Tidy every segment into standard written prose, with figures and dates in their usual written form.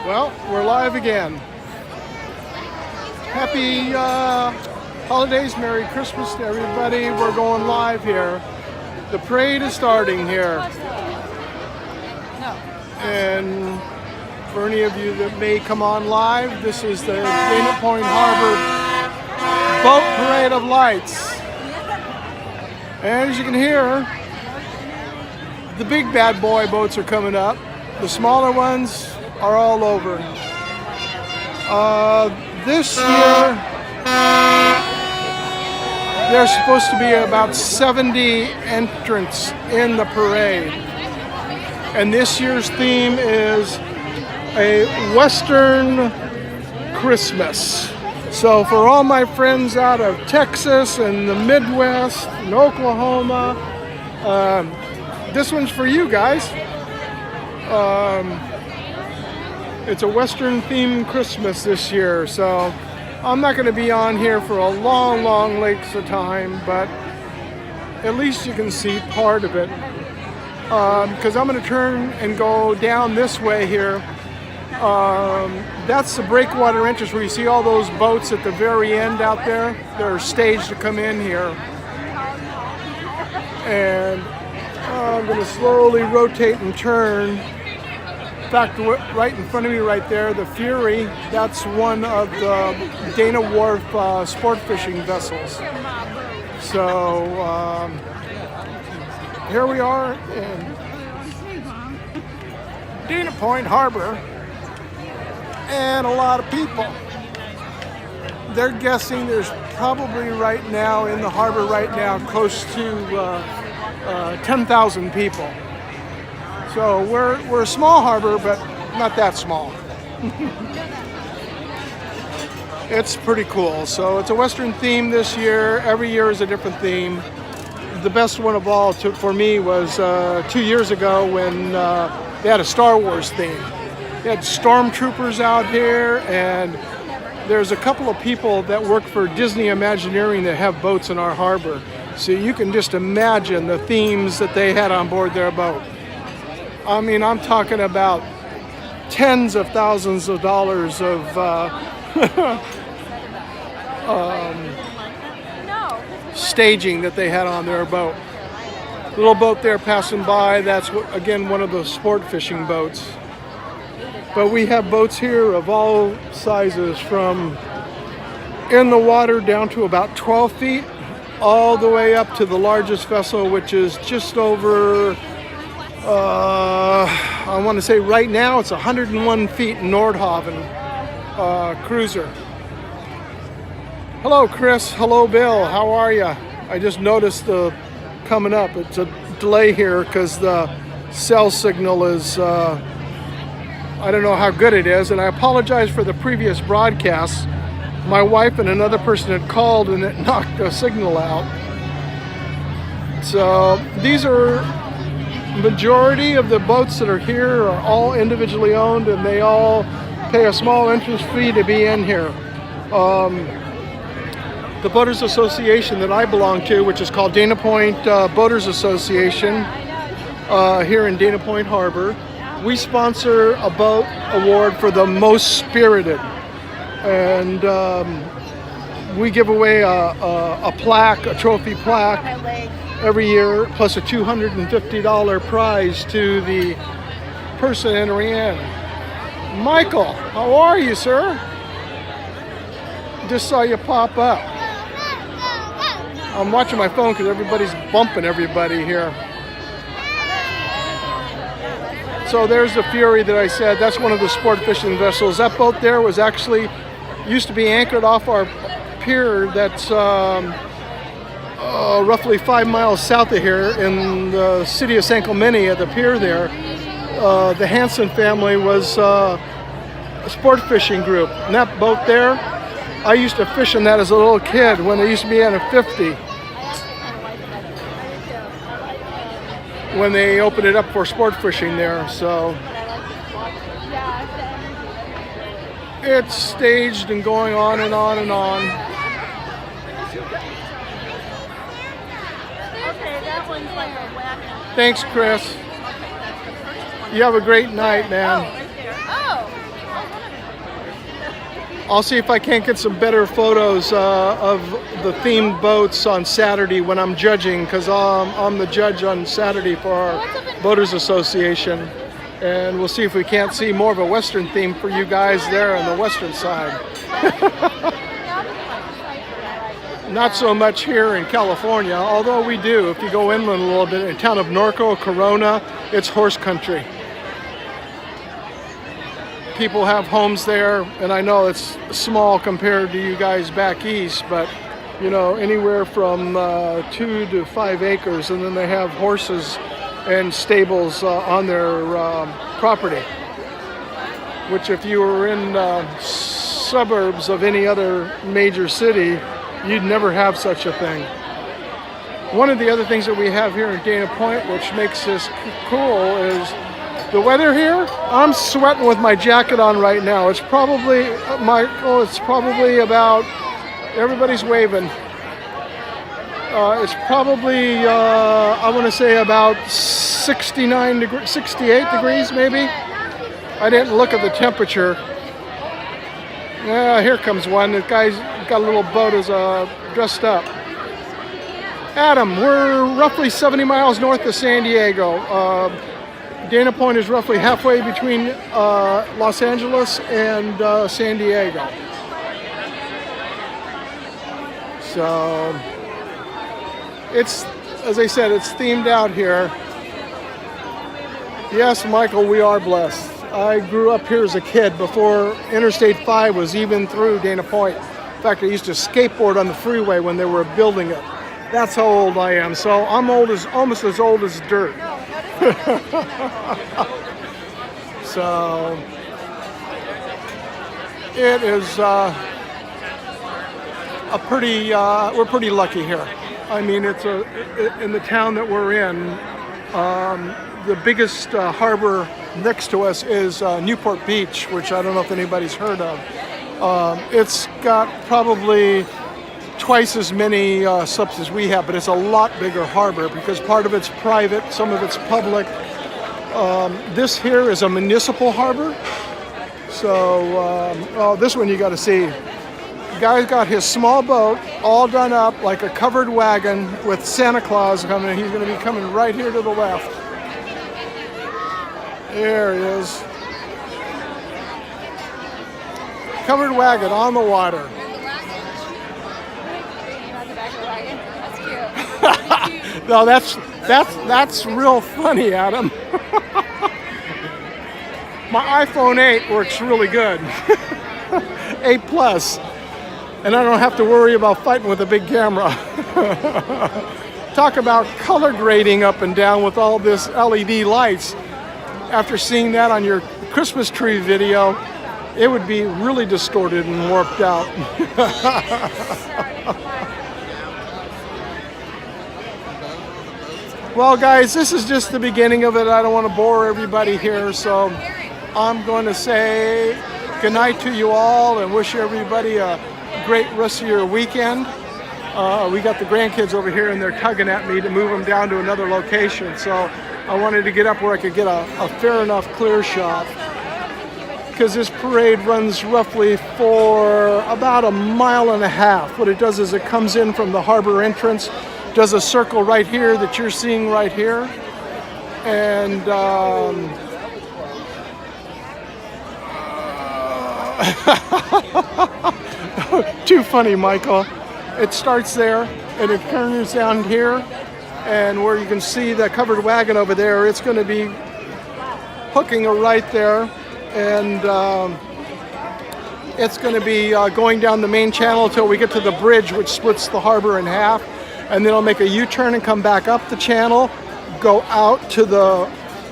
Well, we're live again. Happy holidays, Merry Christmas to everybody. We're going live here. The parade is starting here. And for any of you that may come on live, this is the Dana Point Harbor Boat Parade of Lights. And as you can hear, the big bad boy boats are coming up. The smaller ones are all over. This year, there's supposed to be about 70 entrants in the parade. And this year's theme is a Western Christmas. So for all my friends out of Texas and the Midwest and Oklahoma, this one's for you guys. It's a Western themed Christmas this year, so I'm not going to be on here for a long length of time, but at least you can see part of it. Because I'm going to turn and go down this way here. That's the breakwater entrance where you see all those boats at the very end out there. They're staged to come in here. And I'm going to slowly rotate and turn. In fact, right in front of me right there, the Fury, that's one of the Dana Wharf sport fishing vessels. So here we are in Dana Point Harbor, and a lot of people. They're guessing there's probably right now in the harbor right now close to 10,000 people. So we're a small harbor, but not that small. It's pretty cool. So it's a Western theme this year. Every year is a different theme. The best one of all for me was 2 years ago when they had a Star Wars theme. They had stormtroopers out here, and there's a couple of people that work for Disney Imagineering that have boats in our harbor. So you can just imagine the themes that they had on board their boat. I mean, I'm talking about tens of thousands of dollars of staging that they had on their boat. Little boat there passing by, that's again one of the sport fishing boats. But we have boats here of all sizes, from in the water down to about 12 feet, all the way up to the largest vessel, which is just over I want to say right now it's 101 feet Nordhaven cruiser. Hello Chris, hello Bill, how are you? I just noticed coming up, it's a delay here because the cell signal is, I don't know how good it is, and I apologize for the previous broadcast. My wife and another person had called and it knocked the signal out. So these are majority of the boats that are here are all individually owned, and they all pay a small entrance fee to be in here. The Boaters Association that I belong to, which is called Dana Point Boaters Association here in Dana Point Harbor, we sponsor a boat award for the most spirited, and we give away a plaque, a trophy plaque every year, plus a $250 prize to the person entering in. Michael, how are you, sir? Just saw you pop up. I'm watching my phone because everybody's bumping everybody here. So there's the Fury that I said. That's one of the sport fishing vessels. That boat there was actually used to be anchored off our pier that's roughly 5 miles south of here in the city of San Clemente at the pier there. The Hansen family was a sport fishing group. And that boat there, I used to fish in that as a little kid when it used to be on a 50. When they opened it up for sport fishing there, so it's staged and going on and on and on. Thanks, Chris. You have a great night, man. I'll see if I can't get some better photos of the themed boats on Saturday when I'm judging, because I'm the judge on Saturday for our Boaters Association. And we'll see if we can't see more of a Western theme for you guys there on the Western side. Not so much here in California, although we do. If you go inland a little bit, in town of Norco, Corona, it's horse country. People have homes there, and I know it's small compared to you guys back east, but you know, anywhere from 2 to 5 acres, and then they have horses and stables on their property, which if you were in suburbs of any other major city, you'd never have such a thing. One of the other things that we have here in Dana Point, which makes this cool, is the weather here. I'm sweating with my jacket on right now. It's probably, Michael, it's probably about, everybody's waving. It's probably, I want to say about 69 degrees, 68 degrees maybe. I didn't look at the temperature. Yeah, here comes one. The guy's got a little boat as dressed up. Adam, we're roughly 70 miles north of San Diego. Dana Point is roughly halfway between Los Angeles and San Diego. So it's, as I said, it's themed out here. Yes, Michael, we are blessed. I grew up here as a kid before Interstate 5 was even through Dana Point. In fact, I used to skateboard on the freeway when they were building it. That's how old I am. So I'm almost as old as dirt. So it is a pretty, we're pretty lucky here. I mean, it's in the town that we're in, the biggest harbor next to us is Newport Beach, which I don't know if anybody's heard of. It's got probably twice as many slips as we have, but it's a lot bigger harbor because part of it's private, some of it's public. This here is a municipal harbor. So this one you got to see. The guy's got his small boat all done up like a covered wagon with Santa Claus coming. He's going to be coming right here to the left. There he is. Covered wagon on the water. No, that's real funny, Adam. My iPhone 8 works really good. 8 Plus. And I don't have to worry about fighting with a big camera. Talk about color grading up and down with all this LED lights. After seeing that on your Christmas tree video, it would be really distorted and warped out. Well, guys, this is just the beginning of it. I don't want to bore everybody here, so I'm going to say goodnight to you all and wish everybody a great rest of your weekend. We got the grandkids over here and they're tugging at me to move them down to another location, so I wanted to get up where I could get a fair enough clear shot, because this parade runs roughly for about 1.5 miles. What it does is it comes in from the harbor entrance, does a circle right here that you're seeing right here, and too funny, Michael. It starts there and it turns down here, and where you can see the covered wagon over there, it's going to be hooking right there, and it's going to be going down the main channel until we get to the bridge which splits the harbor in half, and then it'll make a U-turn and come back up the channel, go out to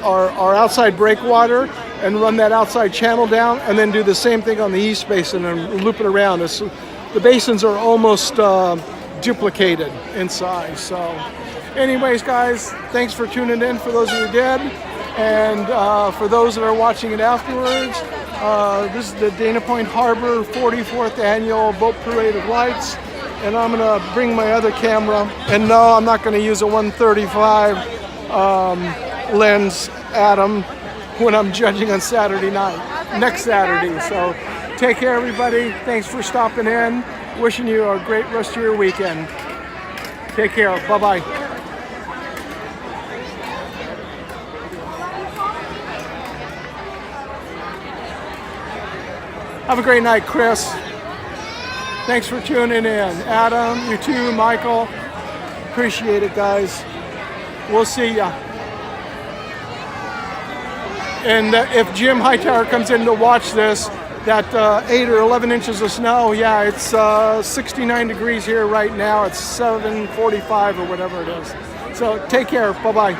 our outside breakwater and run that outside channel down, and then do the same thing on the east basin and loop it around. The basins are almost duplicated in size. So anyways, guys, thanks for tuning in for those of you who did, and for those that are watching it afterwards, this is the Dana Point Harbor 44th Annual Boat Parade of Lights, and I'm going to bring my other camera, and no, I'm not going to use a 135 lens, Adam, when I'm judging on Saturday night, next Saturday. So Take care, everybody. Thanks for stopping in. Wishing you a great rest of your weekend. Take care. Bye-bye. Have a great night, Chris. Thanks for tuning in. Adam, you too, Michael. Appreciate it, guys. We'll see ya. And if Jim Hightower comes in to watch this, that 8 or 11 inches of snow, yeah, it's 69 degrees here right now. It's 7:45 or whatever it is. So take care. Bye-bye.